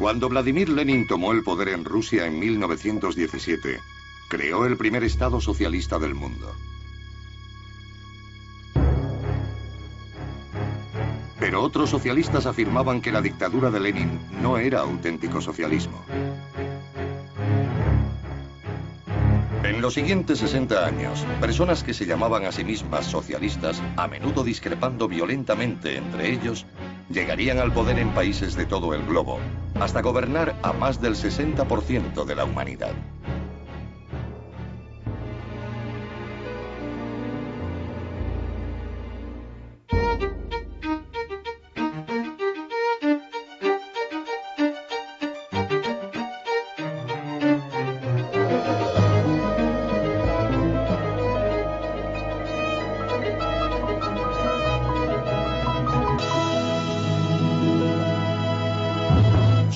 Cuando Vladimir Lenin tomó el poder en Rusia en 1917, creó el primer Estado socialista del mundo. Pero otros socialistas afirmaban que la dictadura de Lenin no era auténtico socialismo. En los siguientes 60 años, personas que se llamaban a sí mismas socialistas, a menudo discrepando violentamente entre ellos, llegarían al poder en países de todo el globo, hasta gobernar a más del 60% de la humanidad.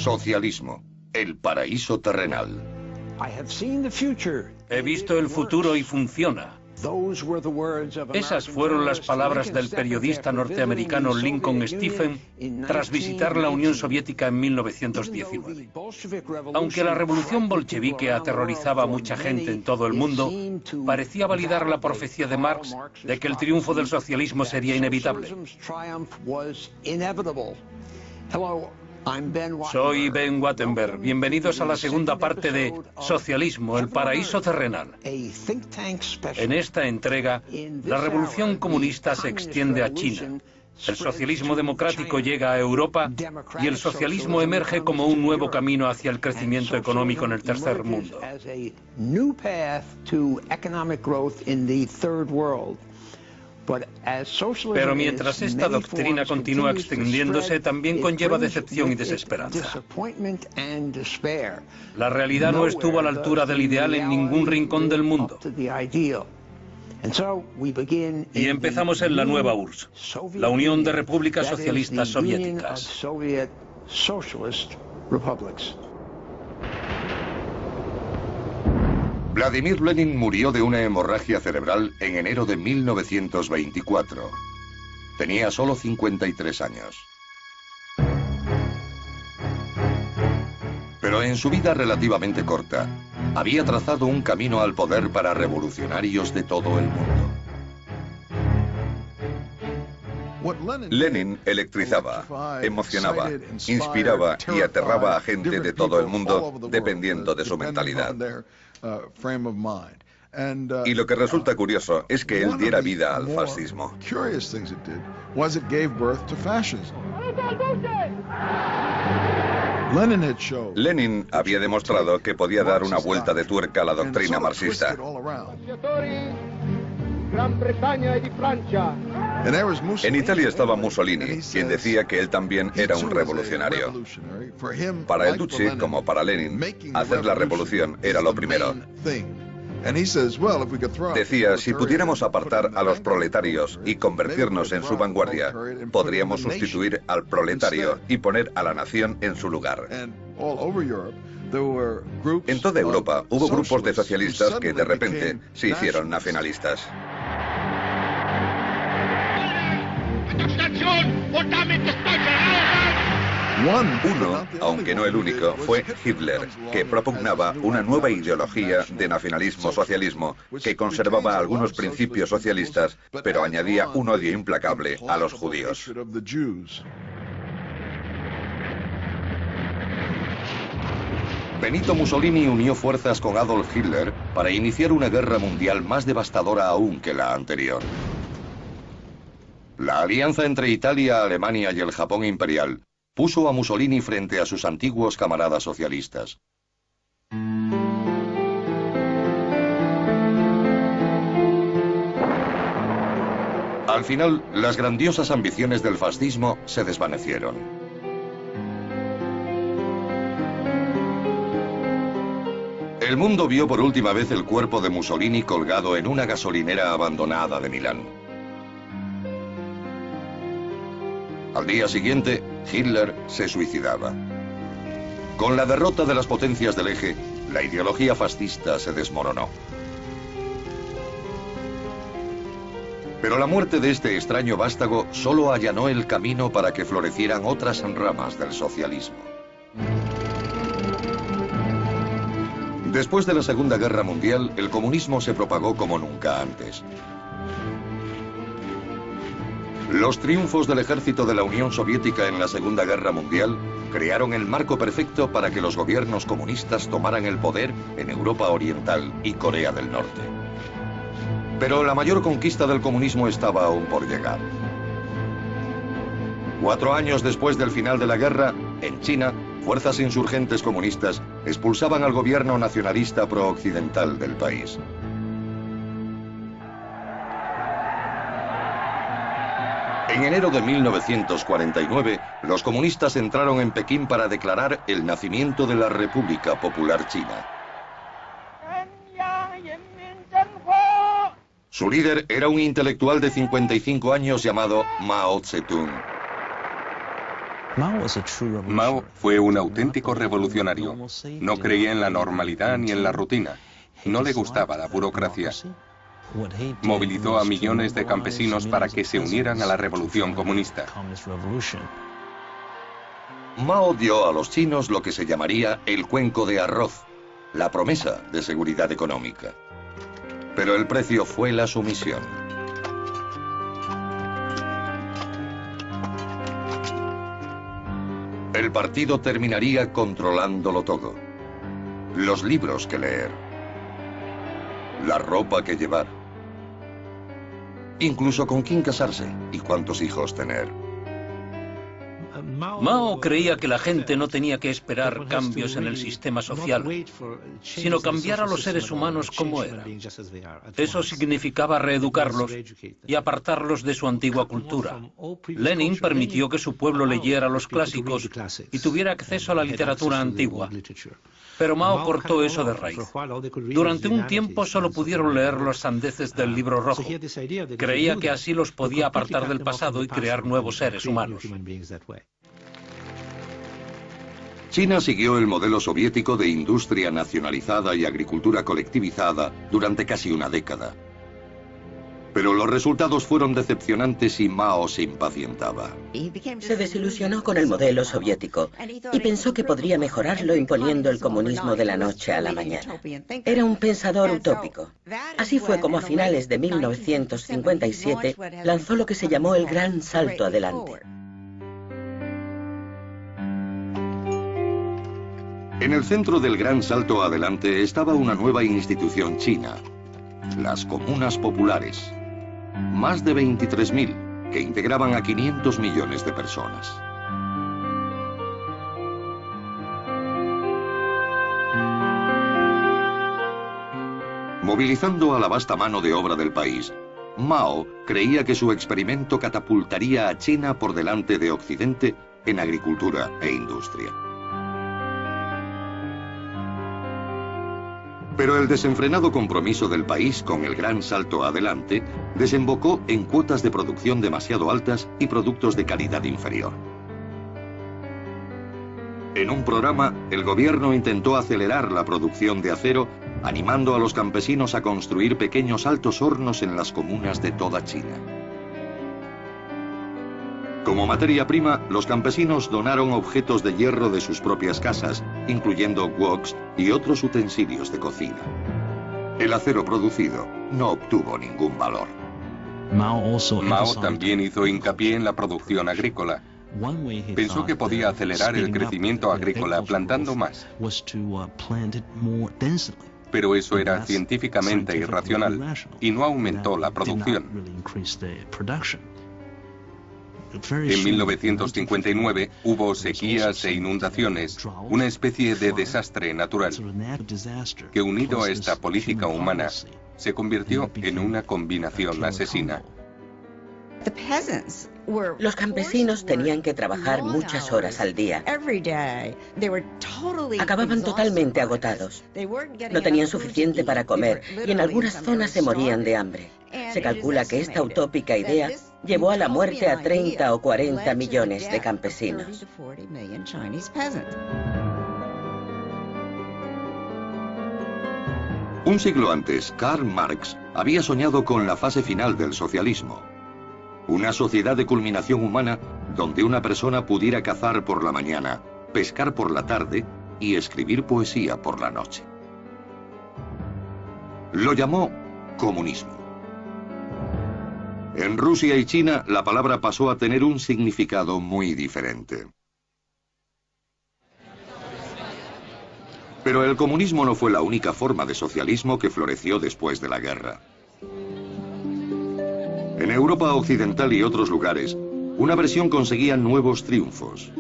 Socialismo, el paraíso terrenal. He visto el futuro y funciona. Esas fueron las palabras del periodista norteamericano Lincoln Stephen tras visitar la Unión Soviética en 1919. Aunque la revolución bolchevique aterrorizaba a mucha gente en todo el mundo, parecía validar la profecía de Marx de que el triunfo del socialismo sería inevitable. Soy Ben Wattenberg. Bienvenidos a la segunda parte de Socialismo, el paraíso terrenal. En esta entrega, la revolución comunista se extiende a China. El socialismo democrático llega a Europa y el socialismo emerge como un nuevo camino hacia el crecimiento económico en el tercer mundo. Pero mientras esta doctrina continúa extendiéndose, también conlleva decepción y desesperanza. La realidad no estuvo a la altura del ideal en ningún rincón del mundo. Y empezamos en la nueva URSS, la Unión de Repúblicas Socialistas Soviéticas. Vladimir Lenin murió de una hemorragia cerebral en enero de 1924. Tenía solo 53 años. Pero en su vida relativamente corta, había trazado un camino al poder para revolucionarios de todo el mundo. Lenin electrizaba, emocionaba, inspiraba y aterraba a gente de todo el mundo dependiendo de su mentalidad. Y lo que resulta curioso es que él diera vida al fascismo. Lenin había demostrado que podía dar una vuelta de tuerca a la doctrina marxista. En Italia estaba Mussolini, quien decía que él también era un revolucionario. Para el Duce, como para Lenin, hacer la revolución era lo primero. Decía, si pudiéramos apartar a los proletarios y convertirnos en su vanguardia, podríamos sustituir al proletario y poner a la nación en su lugar. En toda Europa hubo grupos de socialistas que de repente se hicieron nacionalistas. Uno, aunque no el único, fue Hitler, que propugnaba una nueva ideología de nacionalismo-socialismo que conservaba algunos principios socialistas, pero añadía un odio implacable a los judíos. Benito Mussolini unió fuerzas con Adolf Hitler para iniciar una guerra mundial más devastadora aún que la anterior. La alianza entre Italia, Alemania y el Japón imperial puso a Mussolini frente a sus antiguos camaradas socialistas. Al final, las grandiosas ambiciones del fascismo se desvanecieron. El mundo vio por última vez el cuerpo de Mussolini colgado en una gasolinera abandonada de Milán. Al día siguiente, Hitler se suicidaba. Con la derrota de las potencias del eje, la ideología fascista se desmoronó. Pero la muerte de este extraño vástago solo allanó el camino para que florecieran otras ramas del socialismo. Después de la Segunda Guerra Mundial, el comunismo se propagó como nunca antes. Los triunfos del ejército de la Unión Soviética en la Segunda Guerra Mundial crearon el marco perfecto para que los gobiernos comunistas tomaran el poder en Europa Oriental y Corea del Norte. Pero la mayor conquista del comunismo estaba aún por llegar. 4 años después del final de la guerra, en China, fuerzas insurgentes comunistas expulsaban al gobierno nacionalista pro-occidental del país. En enero de 1949, los comunistas entraron en Pekín para declarar el nacimiento de la República Popular China. Su líder era un intelectual de 55 años llamado Mao Zedong. Mao fue un auténtico revolucionario. No creía en la normalidad ni en la rutina. No le gustaba la burocracia. Movilizó a millones de campesinos para que se unieran a la revolución comunista. Mao dio a los chinos lo que se llamaría el cuenco de arroz, la promesa de seguridad económica. Pero el precio fue la sumisión. El partido terminaría controlándolo todo. Los libros que leer, la ropa que llevar, incluso con quién casarse y cuántos hijos tener. Mao creía que la gente no tenía que esperar cambios en el sistema social, sino cambiar a los seres humanos como eran. Eso significaba reeducarlos y apartarlos de su antigua cultura. Lenin permitió que su pueblo leyera los clásicos y tuviera acceso a la literatura antigua. Pero Mao cortó eso de raíz. Durante un tiempo solo pudieron leer los sandeces del Libro Rojo. Creía que así los podía apartar del pasado y crear nuevos seres humanos. China siguió el modelo soviético de industria nacionalizada y agricultura colectivizada durante casi una década. Pero los resultados fueron decepcionantes y Mao se impacientaba. Se desilusionó con el modelo soviético y pensó que podría mejorarlo imponiendo el comunismo de la noche a la mañana. Era un pensador utópico. Así fue como a finales de 1957 lanzó lo que se llamó el Gran Salto Adelante. En el centro del Gran Salto Adelante estaba una nueva institución china, las Comunas Populares. Más de 23.000, que integraban a 500 millones de personas. Movilizando a la vasta mano de obra del país, Mao creía que su experimento catapultaría a China por delante de Occidente en agricultura e industria. Pero el desenfrenado compromiso del país con el Gran Salto Adelante desembocó en cuotas de producción demasiado altas y productos de calidad inferior. En un programa, el gobierno intentó acelerar la producción de acero, animando a los campesinos a construir pequeños altos hornos en las comunas de toda China. Como materia prima, los campesinos donaron objetos de hierro de sus propias casas, incluyendo woks y otros utensilios de cocina. El acero producido no obtuvo ningún valor. Mao también hizo hincapié en la producción agrícola. Pensó que podía acelerar el crecimiento agrícola plantando más. Pero eso era científicamente irracional y no aumentó la producción. En 1959 hubo sequías e inundaciones, una especie de desastre natural, que unido a esta política humana, se convirtió en una combinación asesina. Los campesinos tenían que trabajar muchas horas al día. Acababan totalmente agotados. No tenían suficiente para comer y en algunas zonas se morían de hambre. Se calcula que esta utópica idea llevó a la muerte a 30 o 40 millones de campesinos. Un siglo antes, Karl Marx había soñado con la fase final del socialismo. Una sociedad de culminación humana donde una persona pudiera cazar por la mañana, pescar por la tarde y escribir poesía por la noche. Lo llamó comunismo. En Rusia y China, la palabra pasó a tener un significado muy diferente. Pero el comunismo no fue la única forma de socialismo que floreció después de la guerra. En Europa Occidental y otros lugares, una versión conseguía nuevos triunfos.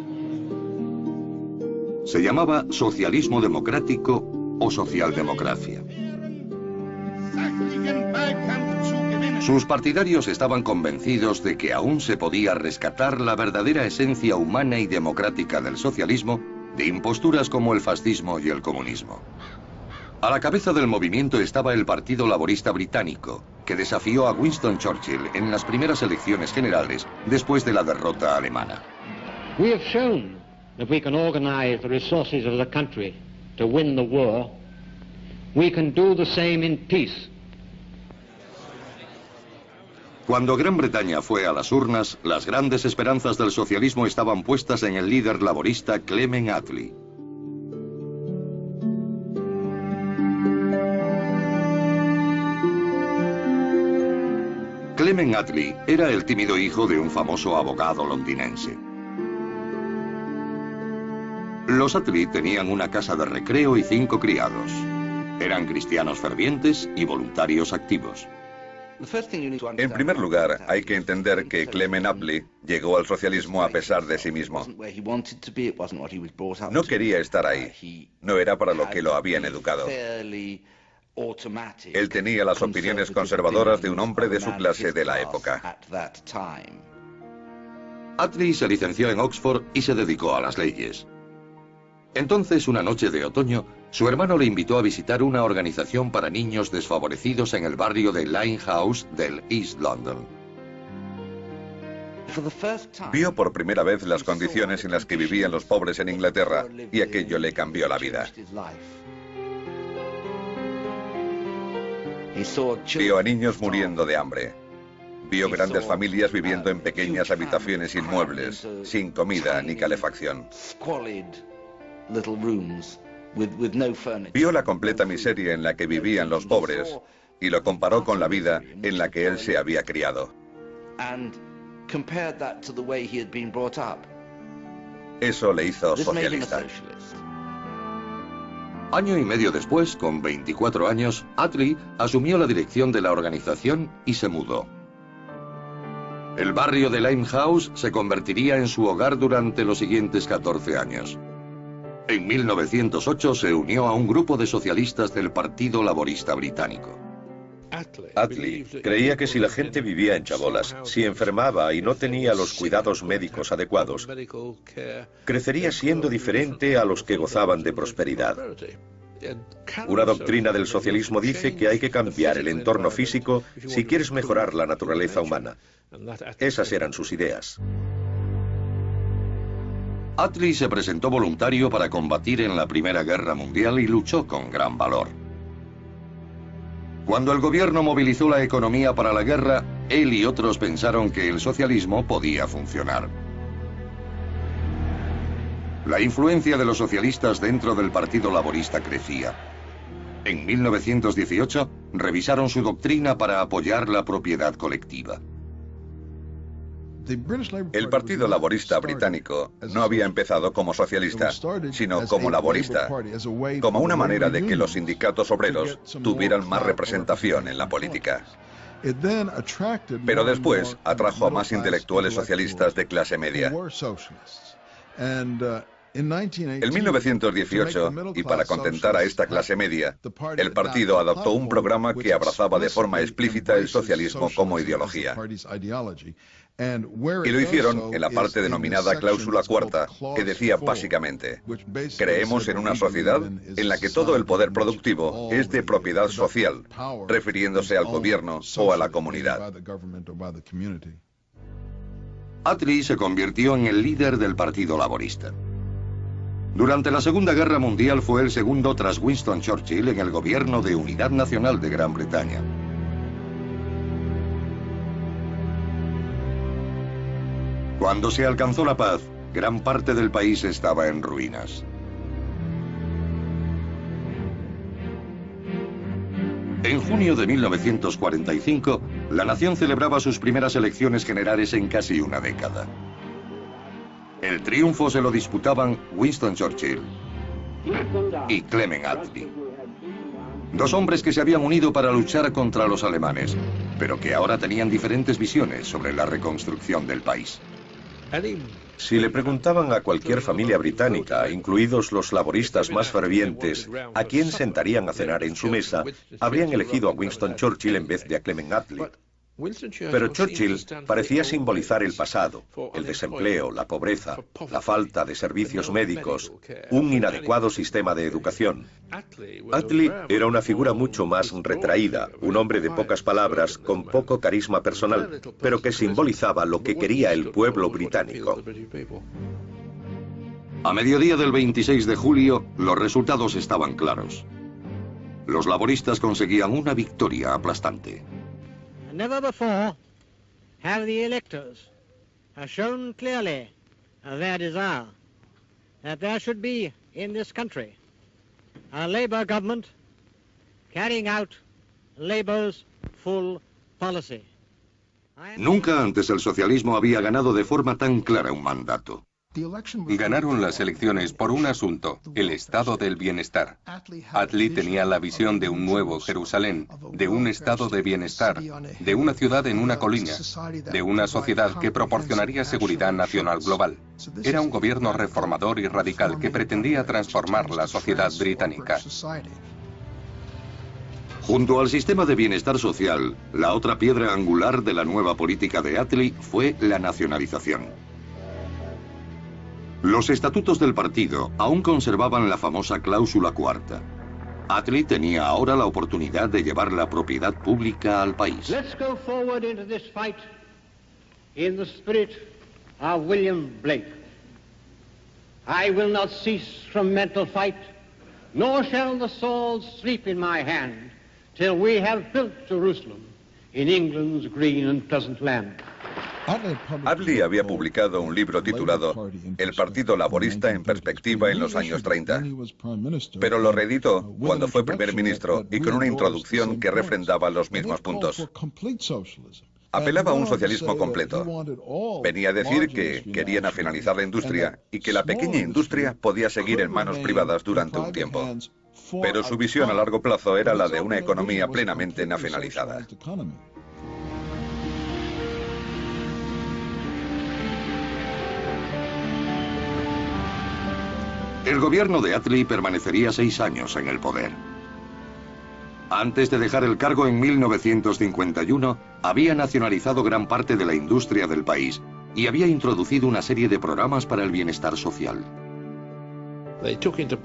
Se llamaba socialismo democrático o socialdemocracia. Sus partidarios estaban convencidos de que aún se podía rescatar la verdadera esencia humana y democrática del socialismo de imposturas como el fascismo y el comunismo. A la cabeza del movimiento estaba el Partido Laborista Británico, que desafió a Winston Churchill en las primeras elecciones generales después de la derrota alemana. We have shown that we can organize the resources of the country to win the war. We can do the same in peace. Cuando Gran Bretaña fue a las urnas, las grandes esperanzas del socialismo estaban puestas en el líder laborista Clement Attlee. Clement Attlee era el tímido hijo de un famoso abogado londinense. Los Attlee tenían una casa de recreo y 5 criados. Eran cristianos fervientes y voluntarios activos. En primer lugar, hay que entender que Clement Attlee llegó al socialismo a pesar de sí mismo. No quería estar ahí. No era para lo que lo habían educado. Él tenía las opiniones conservadoras de un hombre de su clase de la época. Attlee se licenció en Oxford y se dedicó a las leyes. Entonces, una noche de otoño, su hermano le invitó a visitar una organización para niños desfavorecidos en el barrio de Limehouse del East London. Vio por primera vez las condiciones en las que vivían los pobres en Inglaterra y aquello le cambió la vida. Vio a niños muriendo de hambre. Vio grandes familias viviendo en pequeñas habitaciones sin muebles, sin comida ni calefacción. Vio la completa miseria en la que vivían los pobres y lo comparó con la vida en la que él se había criado. Eso le hizo socialista. Año y medio después, con 24 años, Attlee asumió la dirección de la organización y se mudó. El barrio de Limehouse se convertiría en su hogar durante los siguientes 14 años. En 1908 se unió a un grupo de socialistas del Partido Laborista Británico. Attlee creía que si la gente vivía en chabolas, si enfermaba y no tenía los cuidados médicos adecuados, crecería siendo diferente a los que gozaban de prosperidad. Una doctrina del socialismo dice que hay que cambiar el entorno físico si quieres mejorar la naturaleza humana. Esas eran sus ideas. Attlee se presentó voluntario para combatir en la Primera Guerra Mundial y luchó con gran valor. Cuando el gobierno movilizó la economía para la guerra, él y otros pensaron que el socialismo podía funcionar. La influencia de los socialistas dentro del Partido Laborista crecía. En 1918, revisaron su doctrina para apoyar la propiedad colectiva. El Partido Laborista Británico no había empezado como socialista, sino como laborista, como una manera de que los sindicatos obreros tuvieran más representación en la política. Pero después atrajo a más intelectuales socialistas de clase media. En 1918, y para contentar a esta clase media, el partido adoptó un programa que abrazaba de forma explícita el socialismo como ideología. Y lo hicieron en la parte denominada cláusula cuarta, que decía básicamente: creemos en una sociedad en la que todo el poder productivo es de propiedad social, refiriéndose al gobierno o a la comunidad. Attlee se convirtió en el líder del Partido Laborista. Durante la Segunda Guerra Mundial fue el segundo tras Winston Churchill en el gobierno de unidad nacional de Gran Bretaña. Cuando se alcanzó la paz, gran parte del país estaba en ruinas. En junio de 1945, la nación celebraba sus primeras elecciones generales en casi una década. El triunfo se lo disputaban Winston Churchill y Clement Attlee. Dos hombres que se habían unido para luchar contra los alemanes, pero que ahora tenían diferentes visiones sobre la reconstrucción del país. Si le preguntaban a cualquier familia británica, incluidos los laboristas más fervientes, a quién sentarían a cenar en su mesa, habrían elegido a Winston Churchill en vez de a Clement Attlee. Pero Churchill parecía simbolizar el pasado, el desempleo, la pobreza, la falta de servicios médicos, un inadecuado sistema de educación. Attlee era una figura mucho más retraída, un hombre de pocas palabras, con poco carisma personal, pero que simbolizaba lo que quería el pueblo británico. A mediodía del 26 de julio, los resultados estaban claros. Los laboristas conseguían una victoria aplastante. Never before have the electors shown clearly their desire that there should be in this country a Labour government carrying out Labour's full policy. Nunca antes el socialismo había ganado de forma tan clara un mandato. Ganaron las elecciones por un asunto, el estado del bienestar. Attlee tenía la visión de un nuevo Jerusalén, de un estado de bienestar, de una ciudad en una colina, de una sociedad que proporcionaría seguridad nacional global. Era un gobierno reformador y radical que pretendía transformar la sociedad británica. Junto al sistema de bienestar social, la otra piedra angular de la nueva política de Attlee fue la nacionalización. Los estatutos del partido aún conservaban la famosa cláusula cuarta. Attlee tenía ahora la oportunidad de llevar la propiedad pública al país. Let's go forward into this fight in the spirit of William Blake. I will not cease from mental fight, nor shall the sword sleep in my hand, till we have built Jerusalem in England's green and pleasant land. Attlee había publicado un libro titulado El Partido Laborista en Perspectiva en los años 30, pero lo reeditó cuando fue primer ministro y con una introducción que refrendaba los mismos puntos. Apelaba a un socialismo completo. Venía a decir que quería nacionalizar la industria y que la pequeña industria podía seguir en manos privadas durante un tiempo. Pero su visión a largo plazo era la de una economía plenamente nacionalizada. El gobierno de Attlee permanecería 6 años en el poder. Antes de dejar el cargo en 1951, había nacionalizado gran parte de la industria del país y había introducido una serie de programas para el bienestar social.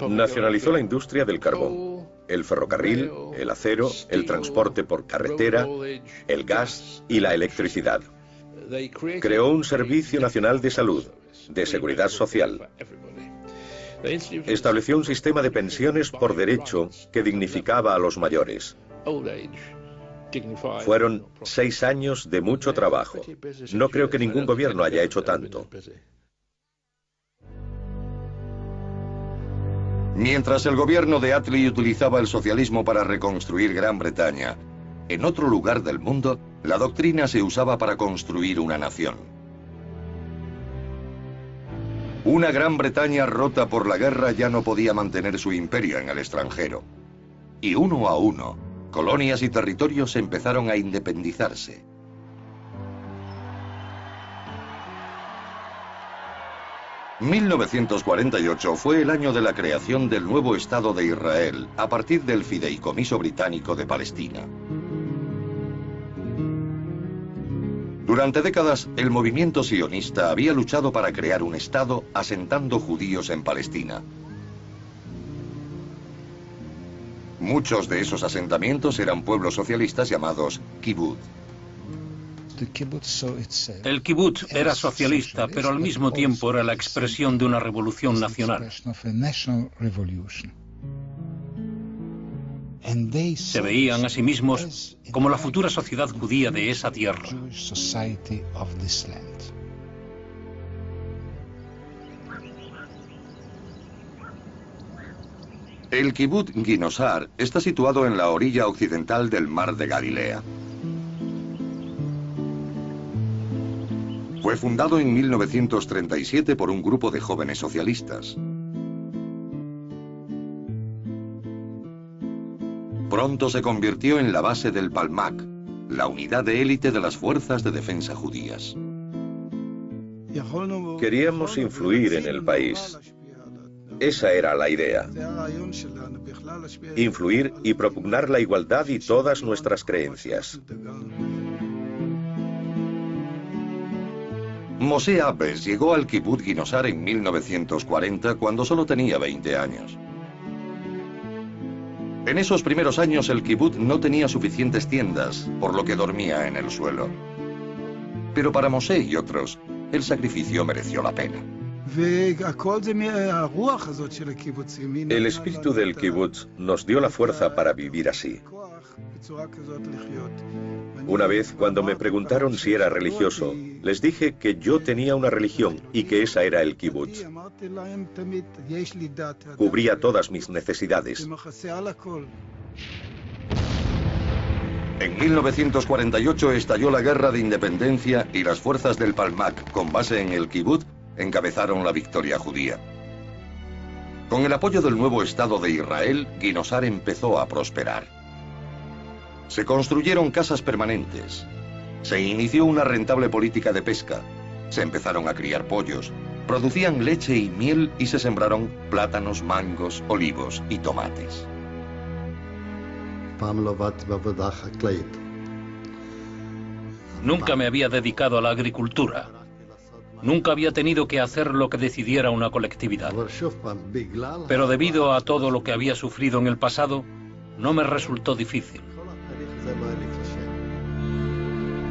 Nacionalizó la industria del carbón, el ferrocarril, el acero, el transporte por carretera, el gas y la electricidad. Creó un Servicio Nacional de Salud, de Seguridad Social. Estableció un sistema de pensiones por derecho que dignificaba a los mayores. Fueron 6 años de mucho trabajo. No creo que ningún gobierno haya hecho tanto. Mientras el gobierno de Attlee utilizaba el socialismo para reconstruir Gran Bretaña, en otro lugar del mundo, la doctrina se usaba para construir una nación. Una Gran Bretaña rota por la guerra ya no podía mantener su imperio en el extranjero. Y uno a uno, colonias y territorios empezaron a independizarse. ...1948 fue el año de la creación del nuevo Estado de Israel... ...a partir del Fideicomiso Británico de Palestina. Durante décadas, el movimiento sionista había luchado para crear un Estado asentando judíos en Palestina. Muchos de esos asentamientos eran pueblos socialistas llamados kibbutz. El kibutz era socialista, pero al mismo tiempo era la expresión de una revolución nacional. Se veían a sí mismos como la futura sociedad judía de esa tierra. El Kibbutz Ginosar está situado en la orilla occidental del Mar de Galilea. Fue fundado en 1937 por un grupo de jóvenes socialistas. Pronto se convirtió en la base del Palmach, la unidad de élite de las fuerzas de defensa judías. Queríamos influir en el país. Esa era la idea. Influir y propugnar la igualdad y todas nuestras creencias. Moshe Abbes llegó al Kibbutz Ginosar en 1940 cuando solo tenía 20 años. En esos primeros años el Kibbutz no tenía suficientes tiendas, por lo que dormía en el suelo. Pero para Moshe y otros, el sacrificio mereció la pena. El espíritu del Kibbutz nos dio la fuerza para vivir así. Una vez, cuando me preguntaron si era religioso, les dije que yo tenía una religión y que esa era el Kibbutz. Cubría todas mis necesidades. En 1948 estalló la Guerra de Independencia y las fuerzas del Palmach, con base en el Kibbutz, encabezaron la victoria judía. Con el apoyo del nuevo Estado de Israel, Ginosar empezó a prosperar. Se construyeron casas permanentes. Se inició una rentable política de pesca. Se empezaron a criar pollos. Producían leche y miel y se sembraron plátanos, mangos, olivos y tomates. Nunca me había dedicado a la agricultura. Nunca había tenido que hacer lo que decidiera una colectividad. Pero debido a todo lo que había sufrido en el pasado, no me resultó difícil.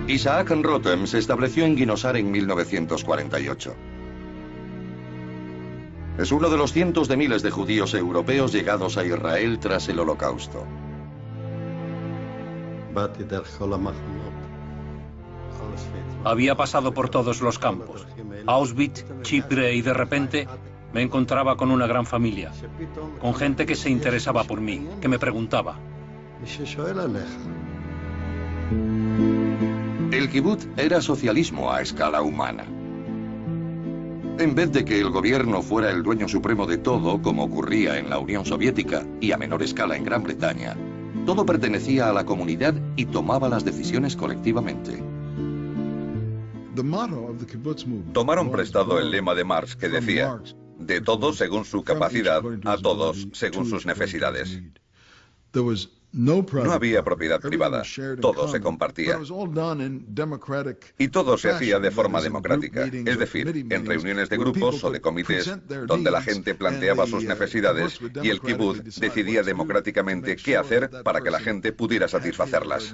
Isaac Rotem se estableció en Ginosar en 1948. Es uno de los cientos de miles de judíos europeos llegados a Israel tras el Holocausto. Había pasado por todos los campos, Auschwitz, Chipre, y de repente me encontraba con una gran familia, con gente que se interesaba por mí, que me preguntaba. El Kibbutz era socialismo a escala humana. En vez de que el gobierno fuera el dueño supremo de todo, como ocurría en la Unión Soviética y a menor escala en Gran Bretaña, todo pertenecía a la comunidad y tomaba las decisiones colectivamente. Tomaron prestado el lema de Marx que decía: de todos según su capacidad, a todos según sus necesidades. No había propiedad privada, todo se compartía. Y todo se hacía de forma democrática, es decir, en reuniones de grupos o de comités donde la gente planteaba sus necesidades y el Kibbutz decidía democráticamente qué hacer para que la gente pudiera satisfacerlas.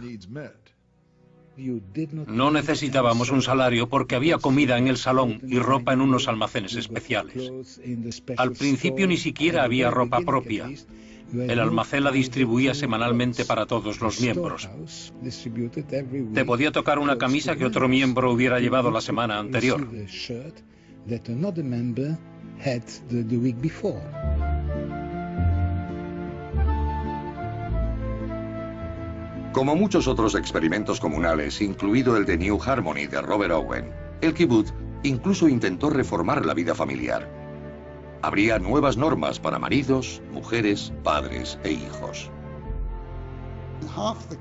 No necesitábamos un salario porque había comida en el salón y ropa en unos almacenes especiales. Al principio ni siquiera había ropa propia. El almacén la distribuía semanalmente para todos los miembros. Te podía tocar una camisa que otro miembro hubiera llevado la semana anterior. Como muchos otros experimentos comunales, incluido el de New Harmony de Robert Owen, el Kibbutz incluso intentó reformar la vida familiar. Habría nuevas normas para maridos, mujeres, padres e hijos.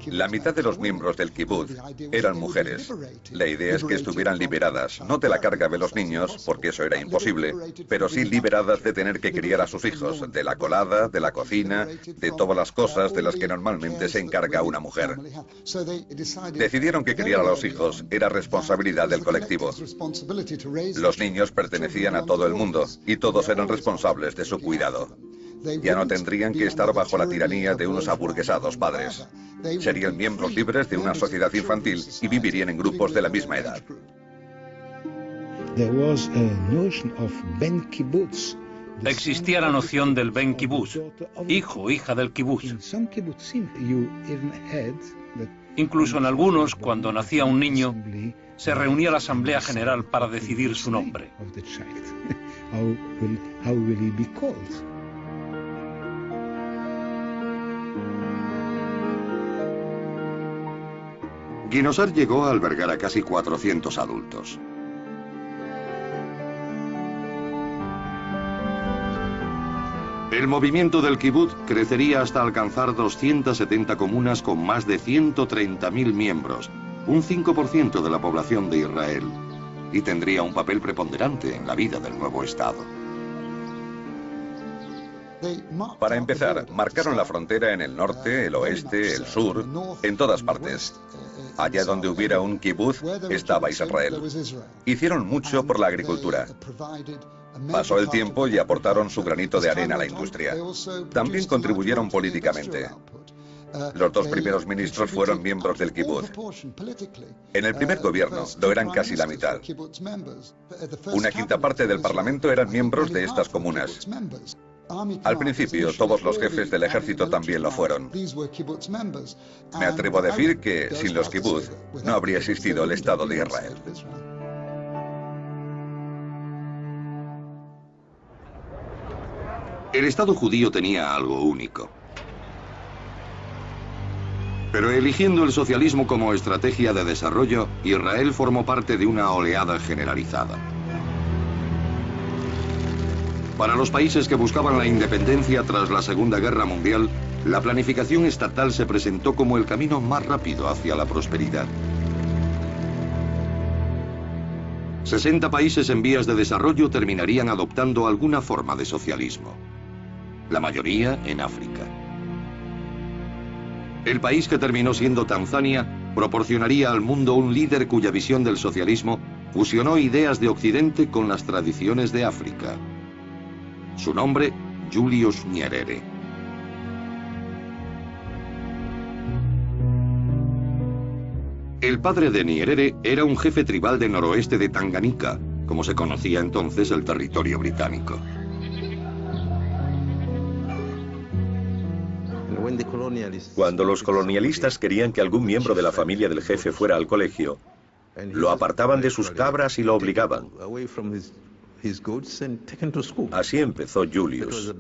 La mitad de los miembros del Kibbutz eran mujeres. La idea es que estuvieran liberadas, no de la carga de los niños, porque eso era imposible, pero sí liberadas de tener que criar a sus hijos, de la colada, de la cocina, de todas las cosas de las que normalmente se encarga una mujer. Decidieron que criar a los hijos era responsabilidad del colectivo. Los niños pertenecían a todo el mundo y todos eran responsables de su cuidado. Ya no tendrían que estar bajo la tiranía de unos aburguesados padres. Serían miembros libres de una sociedad infantil y vivirían en grupos de la misma edad. Existía la noción del Ben Kibbutz, hijo o hija del Kibbutz. Incluso en algunos, cuando nacía un niño, se reunía la Asamblea General para decidir su nombre. Guinosar llegó a albergar a casi 400 adultos. El movimiento del kibutz crecería hasta alcanzar 270 comunas con más de 130.000 miembros, un 5% de la población de Israel, y tendría un papel preponderante en la vida del nuevo Estado. Para empezar, marcaron la frontera en el norte, el oeste, el sur, en todas partes. Allá donde hubiera un kibutz, estaba Israel. Hicieron mucho por la agricultura. Pasó el tiempo y aportaron su granito de arena a la industria. También contribuyeron políticamente. Los dos primeros ministros fueron miembros del kibutz. En el primer gobierno lo eran casi la mitad. Una quinta parte del parlamento eran miembros de estas comunas. Al principio, todos los jefes del ejército también lo fueron. Me atrevo a decir que, sin los kibutz, no habría existido el Estado de Israel. El Estado judío tenía algo único. Pero eligiendo el socialismo como estrategia de desarrollo, Israel formó parte de una oleada generalizada. Para los países que buscaban la independencia tras la Segunda Guerra Mundial, la planificación estatal se presentó como el camino más rápido hacia la prosperidad. 60 países en vías de desarrollo terminarían adoptando alguna forma de socialismo. La mayoría en África. El país que terminó siendo Tanzania proporcionaría al mundo un líder cuya visión del socialismo fusionó ideas de Occidente con las tradiciones de África. Su nombre, Julius Nyerere. El padre de Nyerere era un jefe tribal del noroeste de Tanganica, como se conocía entonces el territorio británico. Cuando los colonialistas querían que algún miembro de la familia del jefe fuera al colegio, lo apartaban de sus cabras y lo obligaban. Así empezó Julius.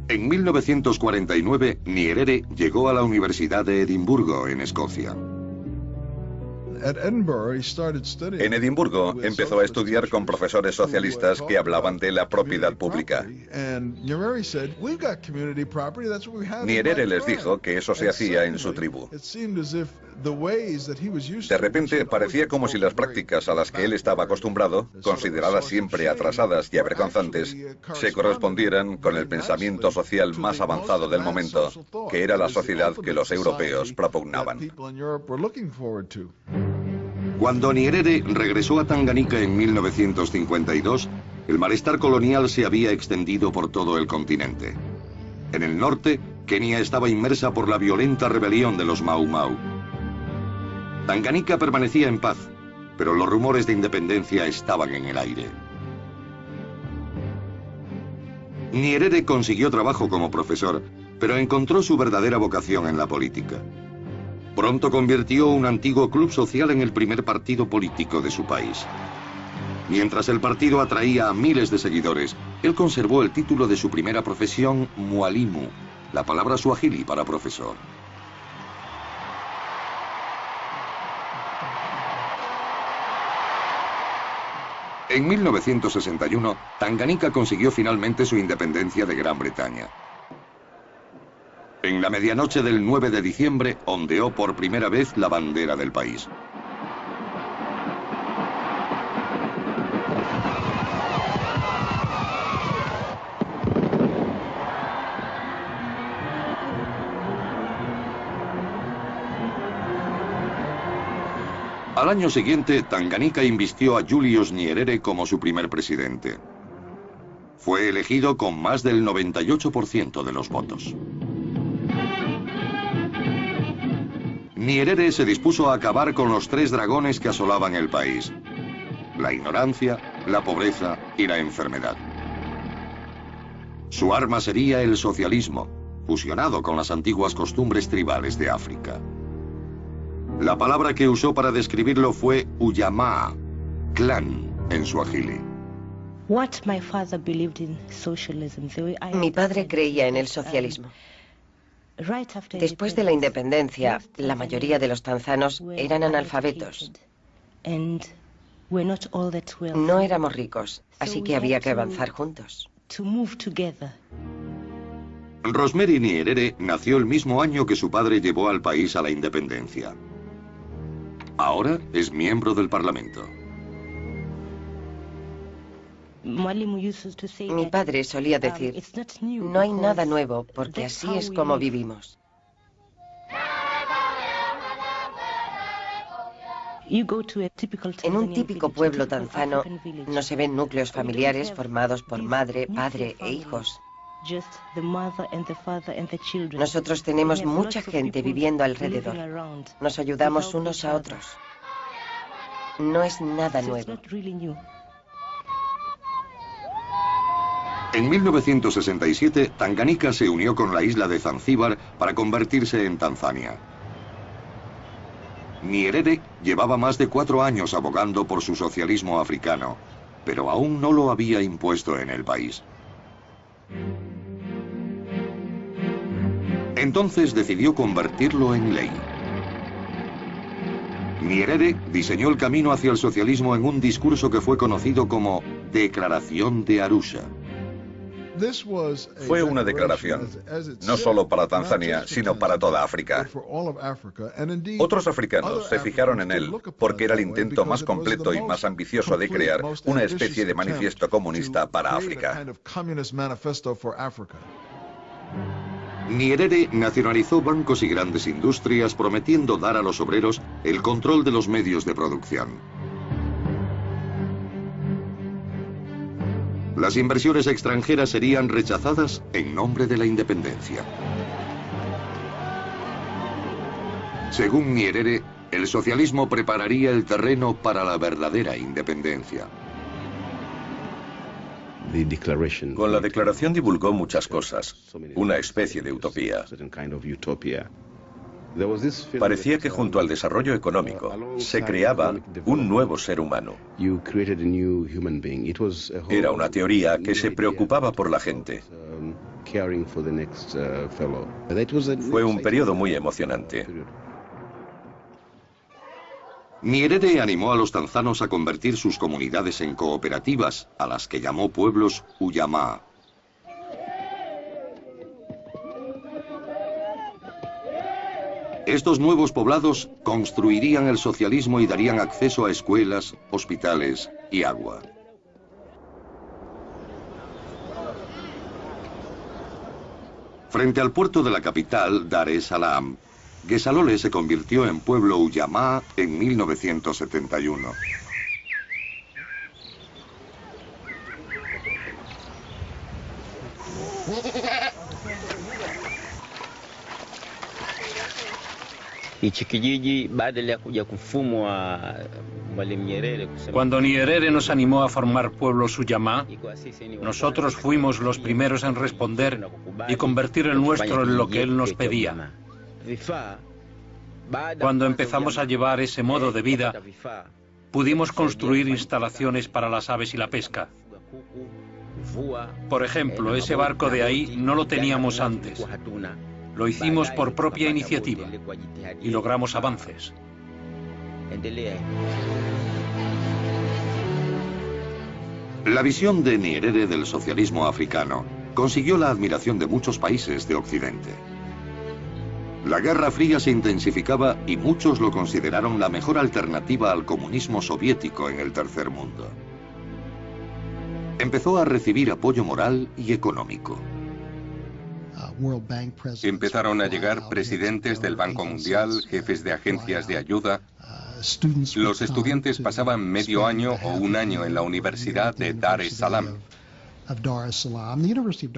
En 1949, Nyerere llegó a la Universidad de Edimburgo, en Escocia. En Edimburgo empezó a estudiar con profesores socialistas que hablaban de la propiedad pública. Nyerere les dijo que eso se hacía en su tribu. De repente parecía como si las prácticas a las que él estaba acostumbrado, consideradas siempre atrasadas y avergonzantes, se correspondieran con el pensamiento social más avanzado del momento, que era la sociedad que los europeos propugnaban. Cuando Nyerere regresó a Tanganica en 1952, el malestar colonial se había extendido por todo el continente. En el norte, Kenia estaba inmersa por la violenta rebelión de los Mau Mau. Tanganica permanecía en paz, pero los rumores de independencia estaban en el aire. Nyerere consiguió trabajo como profesor, pero encontró su verdadera vocación en la política. Pronto convirtió un antiguo club social en el primer partido político de su país. Mientras el partido atraía a miles de seguidores, él conservó el título de su primera profesión, Mwalimu, la palabra suajili para profesor. En 1961, Tanganica consiguió finalmente su independencia de Gran Bretaña. En la medianoche del 9 de diciembre, ondeó por primera vez la bandera del país. Al año siguiente, Tanganica invistió a Julius Nyerere como su primer presidente. Fue elegido con más del 98% de los votos. Nyerere se dispuso a acabar con los tres dragones que asolaban el país: la ignorancia, la pobreza y la enfermedad. Su arma sería el socialismo, fusionado con las antiguas costumbres tribales de África. La palabra que usó para describirlo fue ujamaa, clan en suajili. Mi padre creía en el socialismo. Después de la independencia, la mayoría de los tanzanos eran analfabetos. No éramos ricos, así que había que avanzar juntos. Rosemary Nyerere nació el mismo año que su padre llevó al país a la independencia. Ahora es miembro del Parlamento. Mi padre solía decir, no hay nada nuevo porque así es como vivimos. En un típico pueblo tanzano no se ven núcleos familiares formados por madre, padre e hijos. Nosotros tenemos mucha gente viviendo alrededor. Nos ayudamos unos a otros. No es nada nuevo. En 1967, Tanganica se unió con la isla de Zanzíbar para convertirse en Tanzania. Nyerere llevaba más de 4 años abogando por su socialismo africano, pero aún no lo había impuesto en el país. Entonces decidió convertirlo en ley. Nyerere diseñó el camino hacia el socialismo en un discurso que fue conocido como Declaración de Arusha. Fue una declaración, no solo para Tanzania, sino para toda África. Otros africanos se fijaron en él porque era el intento más completo y más ambicioso de crear una especie de manifiesto comunista para África. Nyerere nacionalizó bancos y grandes industrias, prometiendo dar a los obreros el control de los medios de producción. Las inversiones extranjeras serían rechazadas en nombre de la independencia. Según Nyerere, el socialismo prepararía el terreno para la verdadera independencia. Con la declaración divulgó muchas cosas, una especie de utopía. Parecía que junto al desarrollo económico se creaba un nuevo ser humano. Era una teoría que se preocupaba por la gente. Fue un periodo muy emocionante. Nyerere animó a los tanzanos a convertir sus comunidades en cooperativas, a las que llamó pueblos Ujamaa. Estos nuevos poblados construirían el socialismo y darían acceso a escuelas, hospitales y agua. Frente al puerto de la capital, Dar es Salaam, Gesalole se convirtió en pueblo Ujamaa en 1971. Cuando Nyerere nos animó a formar pueblos Ujamaa, nosotros fuimos los primeros en responder y convertir el nuestro en lo que él nos pedía. Cuando empezamos a llevar ese modo de vida, pudimos construir instalaciones para las aves y la pesca. Por ejemplo, ese barco de ahí no lo teníamos antes. Lo hicimos por propia iniciativa y logramos avances. La visión de Nyerere del socialismo africano consiguió la admiración de muchos países de Occidente. La Guerra Fría se intensificaba y muchos lo consideraron la mejor alternativa al comunismo soviético en el tercer mundo. Empezó a recibir apoyo moral y económico. Empezaron a llegar presidentes del Banco Mundial, jefes de agencias de ayuda. Los estudiantes pasaban medio año o un año en la Universidad de Dar es Salaam.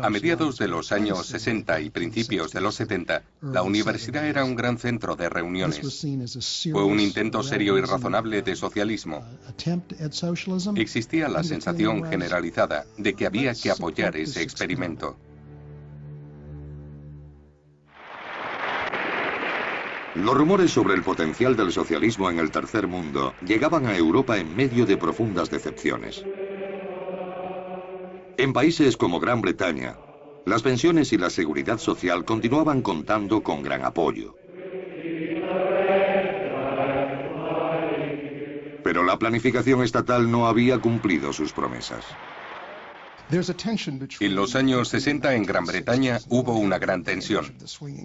A mediados de los años 60 y principios de los 70, la universidad era un gran centro de reuniones. Fue un intento serio y razonable de socialismo. Existía la sensación generalizada de que había que apoyar ese experimento. Los rumores sobre el potencial del socialismo en el tercer mundo llegaban a Europa en medio de profundas decepciones. En países como Gran Bretaña, Las pensiones y la seguridad social continuaban contando con gran apoyo. Pero la planificación estatal no había cumplido sus promesas. En los años 60 en Gran Bretaña hubo una gran tensión.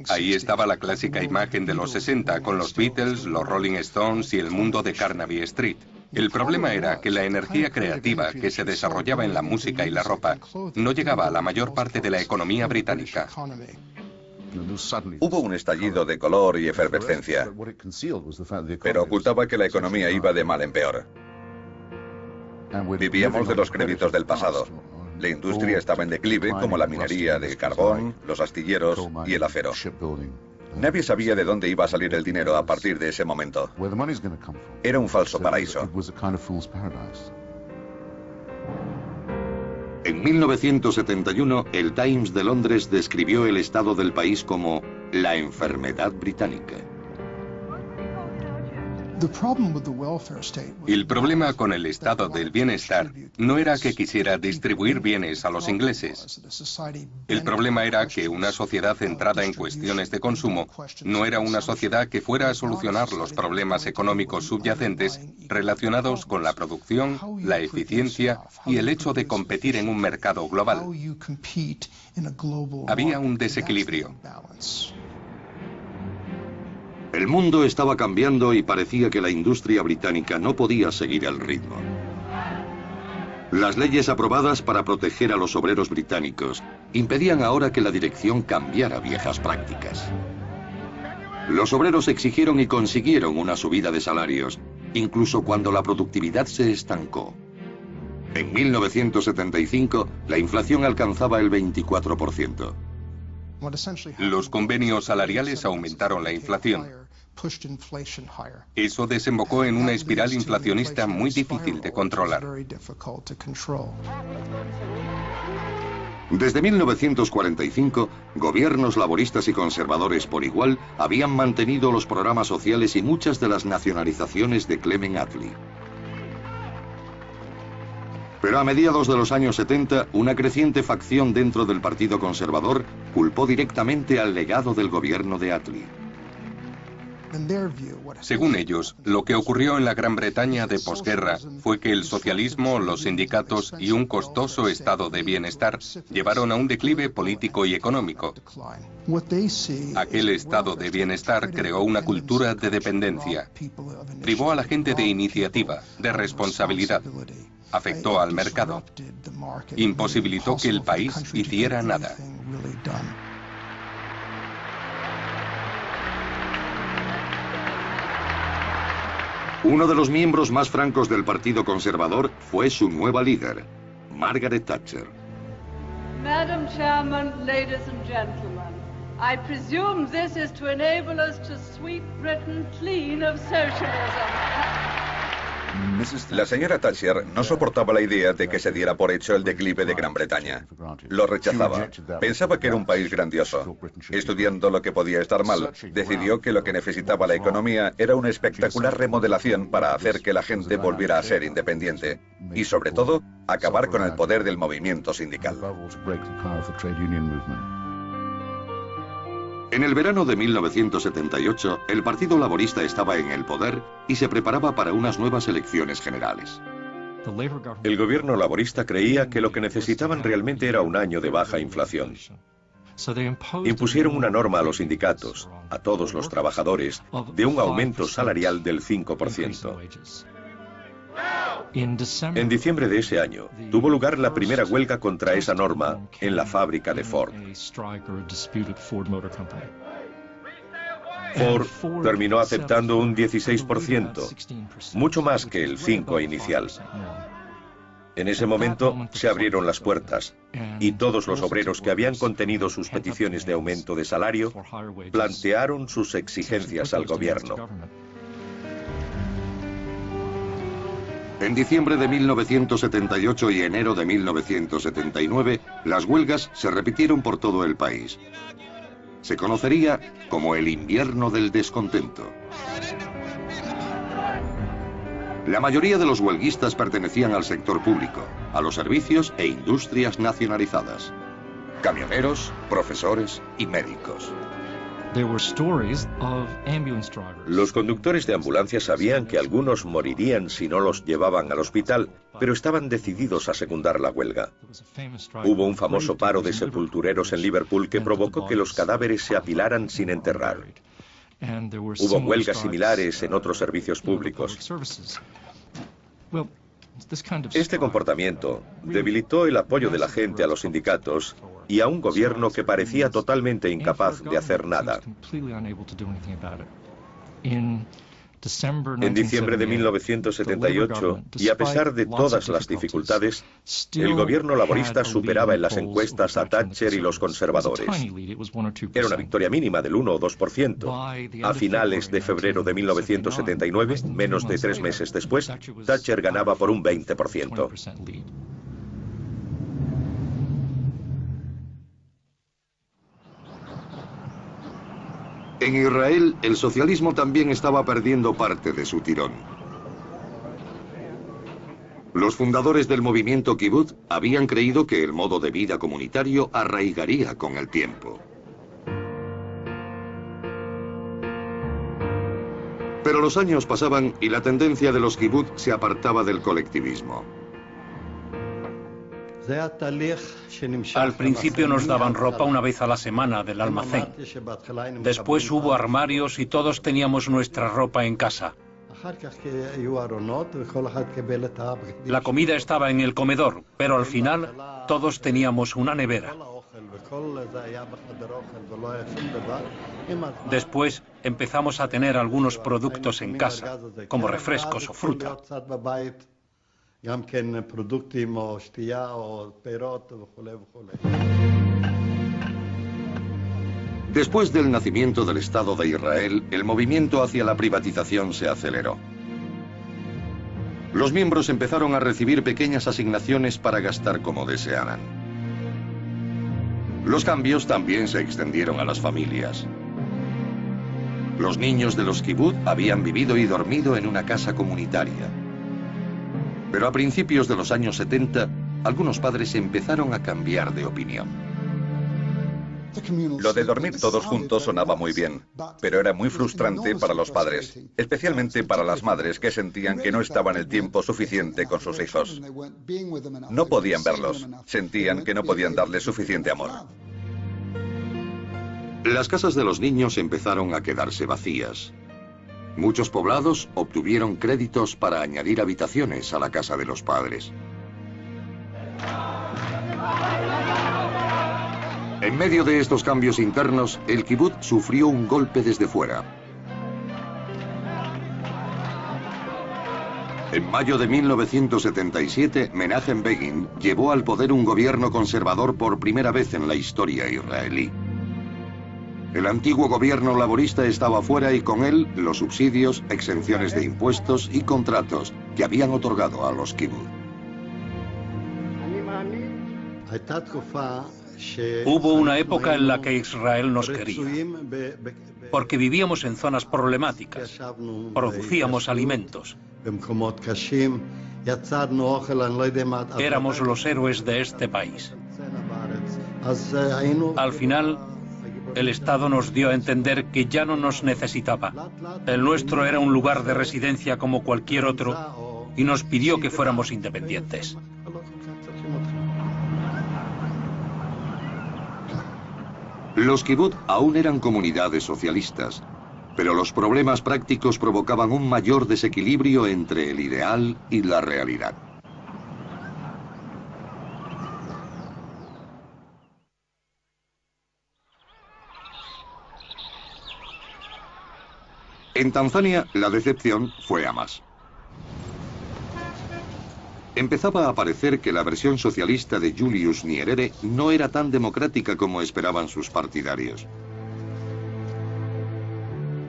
Ahí estaba la clásica imagen de los 60 con los Beatles, los Rolling Stones y el mundo de Carnaby Street. El problema era que la energía creativa que se desarrollaba en la música y la ropa no llegaba a la mayor parte de la economía británica. Hubo un estallido de color y efervescencia, pero ocultaba que la economía iba de mal en peor. Vivíamos de los créditos del pasado. La industria estaba en declive, como la minería de carbón, los astilleros y el acero. Nadie sabía de dónde iba a salir el dinero a partir de ese momento. Era un falso paraíso. En 1971, el Times de Londres describió el estado del país como la enfermedad británica. El problema con el estado del bienestar no era que quisiera distribuir bienes a los ingleses. El problema era que una sociedad centrada en cuestiones de consumo no era una sociedad que fuera a solucionar los problemas económicos subyacentes relacionados con la producción, la eficiencia y el hecho de competir en un mercado global. Había un desequilibrio. El mundo estaba cambiando y parecía que la industria británica no podía seguir el ritmo. Las leyes aprobadas para proteger a los obreros británicos impedían ahora que la dirección cambiara viejas prácticas. Los obreros exigieron y consiguieron una subida de salarios, incluso cuando la productividad se estancó. En 1975, la inflación alcanzaba el 24%. Los convenios salariales aumentaron la inflación. Eso desembocó en una espiral inflacionista muy difícil de controlar. Desde 1945, gobiernos laboristas y conservadores por igual habían mantenido los programas sociales y muchas de las nacionalizaciones de Clement Attlee. Pero a mediados de los años 70, una creciente facción dentro del Partido Conservador culpó directamente al legado del gobierno de Attlee. Según ellos, lo que ocurrió en la Gran Bretaña de posguerra fue que el socialismo, los sindicatos y un costoso estado de bienestar llevaron a un declive político y económico. Aquel estado de bienestar creó una cultura de dependencia, privó a la gente de iniciativa, de responsabilidad, afectó al mercado, imposibilitó que el país hiciera nada. Uno de los miembros más francos del Partido Conservador fue su nueva líder, Margaret Thatcher. Madam Chairman, ladies and gentlemen, I presume this is to enable us to sweep Britain clean of socialism. La señora Thatcher no soportaba la idea de que se diera por hecho el declive de Gran Bretaña. Lo rechazaba. Pensaba que era un país grandioso. Estudiando lo que podía estar mal, decidió que lo que necesitaba la economía era una espectacular remodelación para hacer que la gente volviera a ser independiente. Y sobre todo, acabar con el poder del movimiento sindical. En el verano de 1978, el Partido Laborista estaba en el poder y se preparaba para unas nuevas elecciones generales. El gobierno laborista creía que lo que necesitaban realmente era un año de baja inflación. Impusieron una norma a los sindicatos, a todos los trabajadores, de un aumento salarial del 5%. En diciembre de ese año, tuvo lugar la primera huelga contra esa norma en la fábrica de Ford. Ford terminó aceptando un 16%, mucho más que el 5% inicial. En ese momento se abrieron las puertas y todos los obreros que habían contenido sus peticiones de aumento de salario plantearon sus exigencias al gobierno. En diciembre de 1978 y enero de 1979, las huelgas se repitieron por todo el país. Se conocería como el invierno del descontento. La mayoría de los huelguistas pertenecían al sector público, a los servicios e industrias nacionalizadas. camioneros, profesores y médicos. Los conductores de ambulancias sabían que algunos morirían si no los llevaban al hospital, pero estaban decididos a secundar la huelga. Hubo un famoso paro de sepultureros en Liverpool que provocó que los cadáveres se apilaran sin enterrar. Hubo huelgas similares en otros servicios públicos. Este comportamiento debilitó el apoyo de la gente a los sindicatos y a un gobierno que parecía totalmente incapaz de hacer nada. En diciembre de 1978, y a pesar de todas las dificultades, el gobierno laborista superaba en las encuestas a Thatcher y los conservadores. Era una victoria mínima del 1 o 2%. A finales de febrero de 1979, menos de 3 meses después, Thatcher ganaba por un 20%. En Israel, el socialismo también estaba perdiendo parte de su tirón. Los fundadores del movimiento Kibbutz habían creído que el modo de vida comunitario arraigaría con el tiempo. Pero los años pasaban y la tendencia de los Kibbutz se apartaba del colectivismo. Al principio nos daban ropa una vez a la semana del almacén. Después hubo armarios y todos teníamos nuestra ropa en casa. La comida estaba en el comedor, pero al final todos teníamos una nevera. Después empezamos a tener algunos productos en casa, como refrescos o fruta. Después del nacimiento del Estado de Israel, el movimiento hacia la privatización se aceleró. Los miembros empezaron a recibir pequeñas asignaciones para gastar como desearan. Los cambios también se extendieron a las familias. Los niños de los kibbutz habían vivido y dormido en una casa comunitaria. Pero a principios de los años 70, algunos padres empezaron a cambiar de opinión. Lo de dormir todos juntos sonaba muy bien, pero era muy frustrante para los padres, especialmente para las madres que sentían que no estaban el tiempo suficiente con sus hijos. No podían verlos, sentían que no podían darles suficiente amor. Las casas de los niños empezaron a quedarse vacías. Muchos poblados obtuvieron créditos para añadir habitaciones a la casa de los padres. En medio de estos cambios internos, el kibbutz sufrió un golpe desde fuera. En mayo de 1977, Menachem Begin llevó al poder un gobierno conservador por primera vez en la historia israelí. El antiguo gobierno laborista estaba fuera y con él los subsidios, exenciones de impuestos y contratos que habían otorgado a los kibbutz. Hubo una época en la que Israel nos quería, porque vivíamos en zonas problemáticas, producíamos alimentos. Éramos los héroes de este país. Al final, el Estado nos dio a entender que ya no nos necesitaba. El nuestro era un lugar de residencia como cualquier otro y nos pidió que fuéramos independientes. Los kibbutz aún eran comunidades socialistas, pero los problemas prácticos provocaban un mayor desequilibrio entre el ideal y la realidad. En Tanzania, la decepción fue a más. Empezaba a parecer que la versión socialista de Julius Nyerere no era tan democrática como esperaban sus partidarios.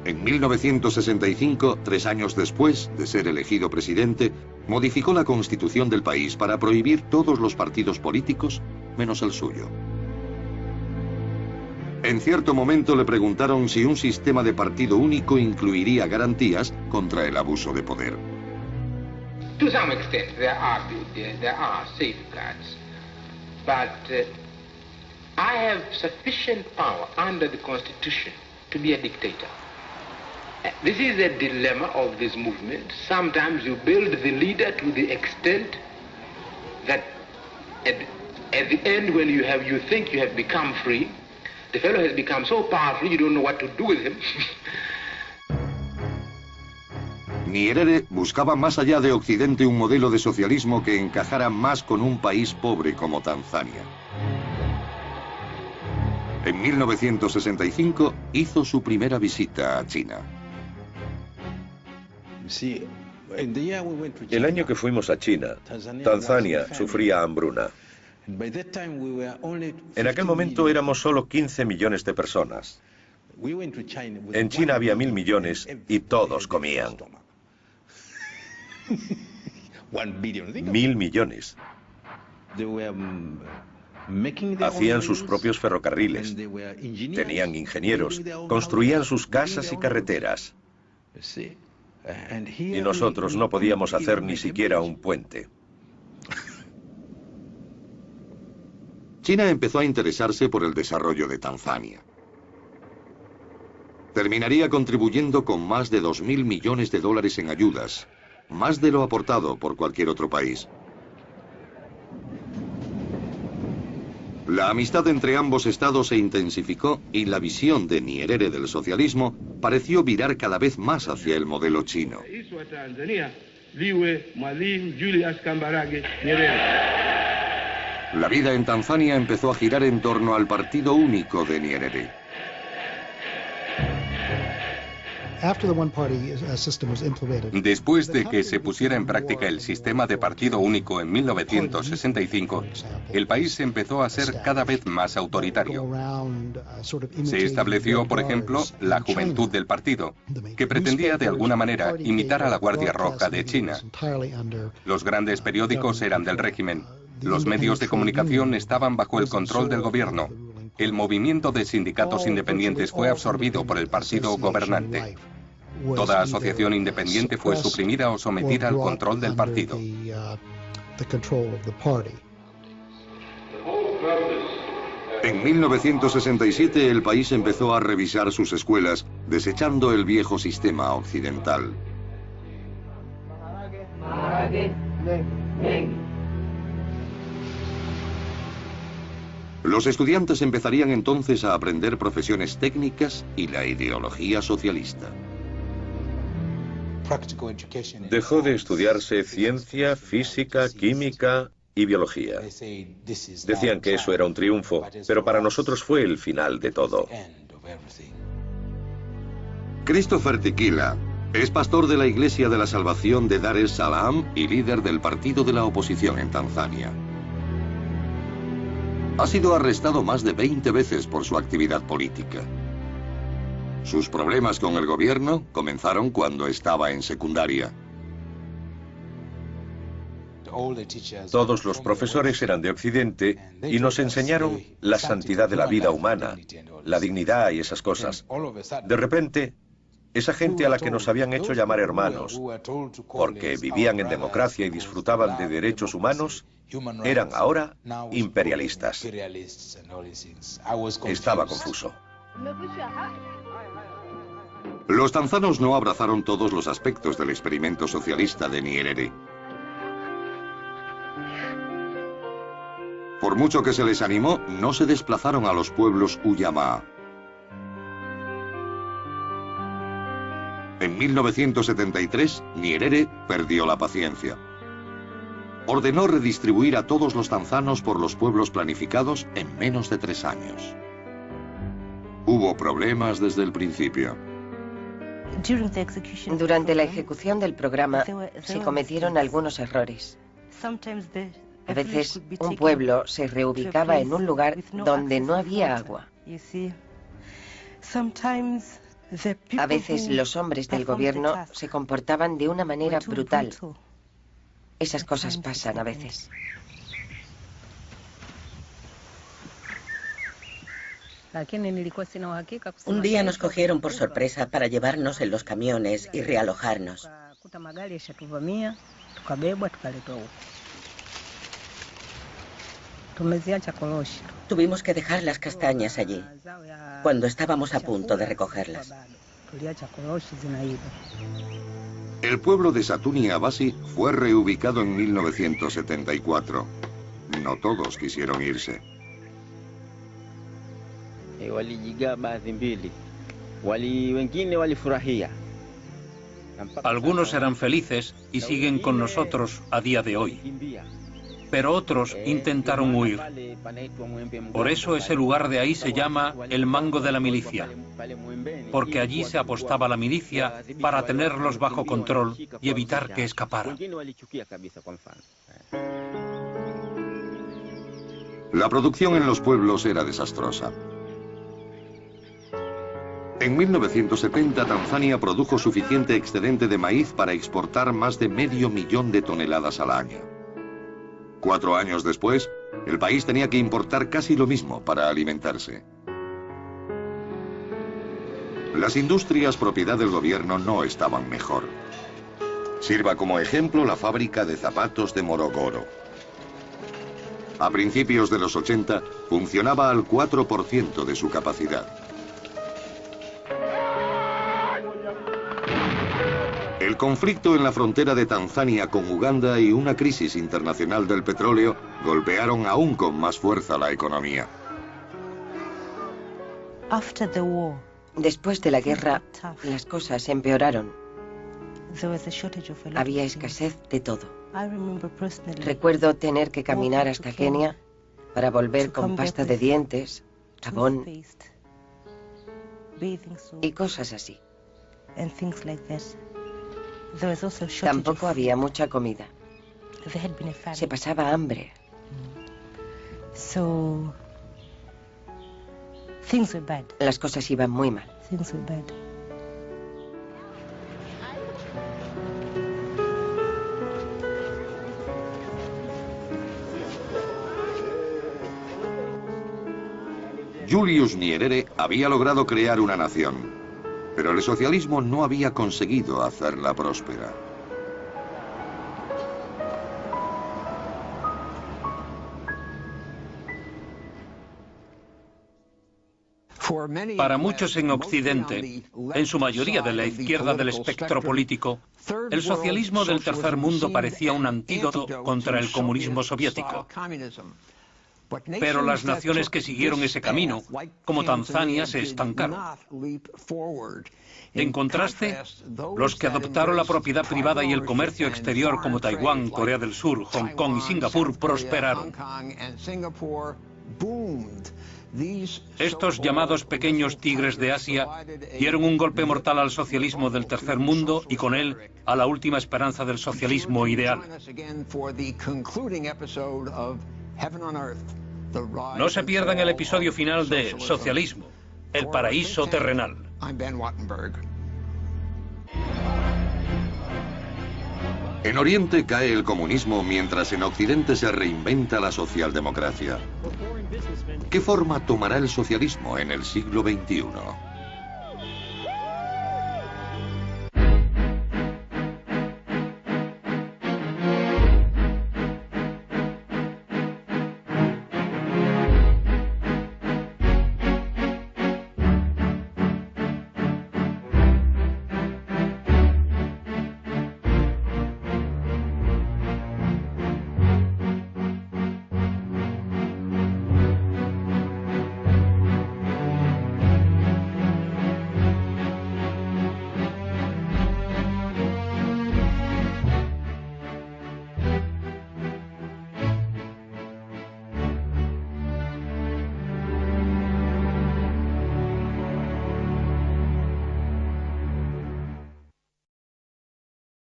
En 1965, 3 años después de ser elegido presidente, modificó la constitución del país para prohibir todos los partidos políticos, menos el suyo. En cierto momento le preguntaron si un sistema de partido único incluiría garantías contra el abuso de poder. To some extent there are safeguards, but I have sufficient power under the Constitution to be a dictator. This is a dilemma of this movement. Sometimes you build the leader to the extent that at the end, when you think you have become free, the fellow has become so powerful you don't know what to do with him. Nyerere buscaba más allá de Occidente un modelo de socialismo que encajara más con un país pobre como Tanzania. En 1965 hizo su primera visita a China. El año que fuimos a China, Tanzania sufría hambruna. En aquel momento éramos solo 15 millones de personas. En China había 1.000 millones y todos comían. 1.000 millones. Hacían sus propios ferrocarriles, tenían ingenieros, construían sus casas y carreteras. Y nosotros no podíamos hacer ni siquiera un puente. China empezó a interesarse por el desarrollo de Tanzania. Terminaría contribuyendo con más de 2.000 millones de dólares en ayudas, más de lo aportado por cualquier otro país. La amistad entre ambos estados se intensificó y la visión de Nyerere del socialismo pareció virar cada vez más hacia el modelo chino. La vida en Tanzania empezó a girar en torno al partido único de Nyerere. Después de que se pusiera en práctica el sistema de partido único en 1965, el país empezó a ser cada vez más autoritario. Se estableció, por ejemplo, la Juventud del Partido, que pretendía de alguna manera imitar a la Guardia Roja de China. Los grandes periódicos eran del régimen. Los medios de comunicación estaban bajo el control del gobierno. El movimiento de sindicatos independientes fue absorbido por el partido gobernante. Toda asociación independiente fue suprimida o sometida al control del partido. En 1967 el país empezó a revisar sus escuelas, desechando el viejo sistema occidental. Los estudiantes empezarían entonces a aprender profesiones técnicas y la ideología socialista. Dejó de estudiarse ciencia, física, química y biología. Decían que eso era un triunfo, pero para nosotros fue el final de todo. Christopher Tikila es pastor de la Iglesia de la Salvación de Dar es Salaam y líder del partido de la oposición en Tanzania. Ha sido arrestado más de 20 veces por su actividad política. Sus problemas con el gobierno comenzaron cuando estaba en secundaria. Todos los profesores eran de Occidente y nos enseñaron la santidad de la vida humana, la dignidad y esas cosas. De repente, esa gente a la que nos habían hecho llamar hermanos, porque vivían en democracia y disfrutaban de derechos humanos, eran ahora imperialistas. Estaba confuso. Los tanzanos no abrazaron todos los aspectos del experimento socialista de Nyerere. Por mucho que se les animó, no se desplazaron a los pueblos Ujamaa. En 1973, Nyerere perdió la paciencia. Ordenó redistribuir a todos los tanzanos por los pueblos planificados en menos de 3 años. Hubo problemas desde el principio. Durante la ejecución del programa se cometieron algunos errores. A veces un pueblo se reubicaba en un lugar donde no había agua. A veces los hombres del gobierno se comportaban de una manera brutal. Esas cosas pasan a veces. Un día nos cogieron por sorpresa para llevarnos en los camiones y realojarnos. Tuvimos que dejar las castañas allí, cuando estábamos a punto de recogerlas. El pueblo de Satuni Abasi fue reubicado en 1974. No todos quisieron irse. Algunos eran felices y siguen con nosotros a día de hoy, pero otros intentaron huir. Por eso ese lugar de ahí se llama el Mango de la Milicia, porque allí se apostaba la milicia para tenerlos bajo control y evitar que escaparan. La producción en los pueblos era desastrosa. En 1970, Tanzania produjo suficiente excedente de maíz para exportar más de 500.000 de toneladas al año. 4 años después, el país tenía que importar casi lo mismo para alimentarse. Las industrias propiedad del gobierno no estaban mejor. Sirva como ejemplo la fábrica de zapatos de Morogoro. A principios de los 80, funcionaba al 4% de su capacidad. El conflicto en la frontera de Tanzania con Uganda y una crisis internacional del petróleo golpearon aún con más fuerza la economía. Después de la guerra, las cosas empeoraron. Había escasez de todo. Recuerdo tener que caminar hasta Kenia para volver con pasta de dientes, jabón y cosas así. Tampoco había mucha comida. Se pasaba hambre. Las cosas iban muy mal. Julius Nyerere había logrado crear una nación, pero el socialismo no había conseguido hacerla próspera. Para muchos en Occidente, en su mayoría de la izquierda del espectro político, el socialismo del tercer mundo parecía un antídoto contra el comunismo soviético. Pero las naciones que siguieron ese camino, como Tanzania, se estancaron. En contraste, los que adoptaron la propiedad privada y el comercio exterior, como Taiwán, Corea del Sur, Hong Kong y Singapur, prosperaron. Estos llamados pequeños tigres de Asia dieron un golpe mortal al socialismo del tercer mundo y con él a la última esperanza del socialismo ideal. No se pierdan el episodio final de Socialismo, el paraíso terrenal. En Oriente cae el comunismo mientras en Occidente se reinventa la socialdemocracia. ¿Qué forma tomará el socialismo en el siglo XXI?